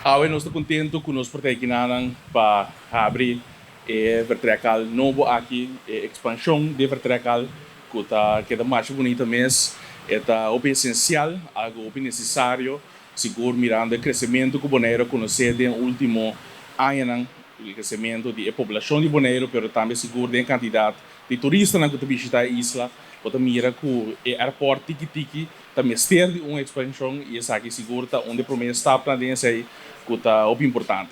Agora nós estamos contentos com nós protegidos para abrir vertical novo aqui, expansão de vertical que está queda mais bonita mesmo, é o essencial, algo necessário, seguro mirando o crescimento que o Bonaire conhece no último ano, o crescimento da população de Bonaire, mas também seguro da quantidade de turistas que visitam a isla, porque mira que o aeroporto tiki-tiki também tem uma expansão e essa aqui seguro onde promete estar para dentro aí que está muito importante.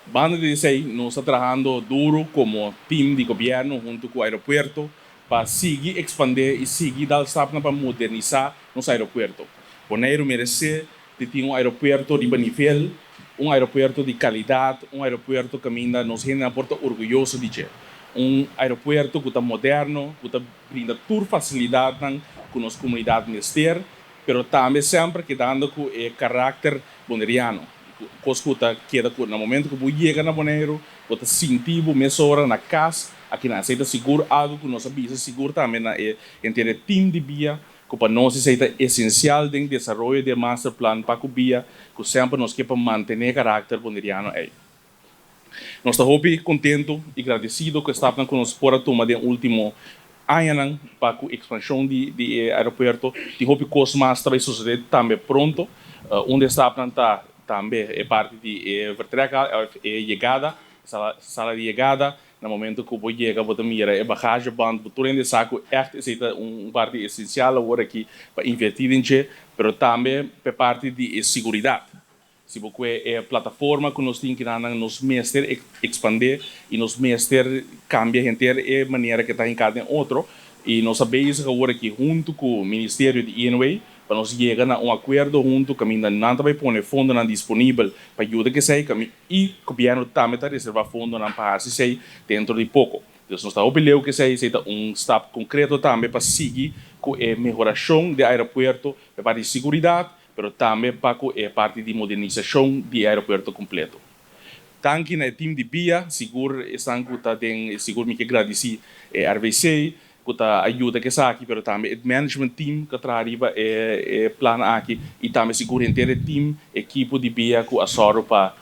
Banda de aí, nós estamos trabalhando duro como time de governo junto com o aeroporto para seguir expandir e seguir dar step para modernizar nosso aeroporto. Bonaire merece ter um aeroporto de bom nível, um aeroporto de qualidade, um aeroporto que ainda nos rende porta orgulhoso de ter. Um aeroporto que está moderno, que está brinda toda facilidade com nossa comunidade ministério, mas também sempre que dando com o caráter boneriano. Coisa que no momento que você chega na Bonaire, você sentir você hora na casa, aqui na aceita seguro algo que nós avisa seguro também na entre time de via que para nós aceita essencial dentro do desenvolvimento de master plan para que via que sempre nos quer para manter caráter boneriano aí. Nós estamos muito contentes e agradecidos que estavam conosco por a toma do último ano para a expansão do aeroporto. E hope que mais vai suceder também pronto, onde estavam também é parte de vertical, chegada, sala de chegada, no momento que você chega, você mira a bagagem, band, tudo em saco, é parte essencial agora aqui para investir em você, mas também é parte de segurança. Se você é a plataforma que nós temos que nos mestre expandir e nos mestre cambiar inteira a maneira que está em cada outro e nós sabemos agora que junto com o Ministério de Inway para nós chegar a acordo junto que ainda não vai pôr fundo disponível para ajudar que sei e o governo também está reservar fundo para sei dentro de pouco. Então nós estamos obligando que sei step concreto também para seguir com a melhoração do aeroporto para a segurança mas também para a parte de modernização do aeroporto completo. Tanque no time de BIA, seguro estão que seguro me que agradecer a RVC, que está ajuda que está aqui, mas também o management team que está arriba plano aqui e também seguro inteiro time, equipe de BIA que assoro para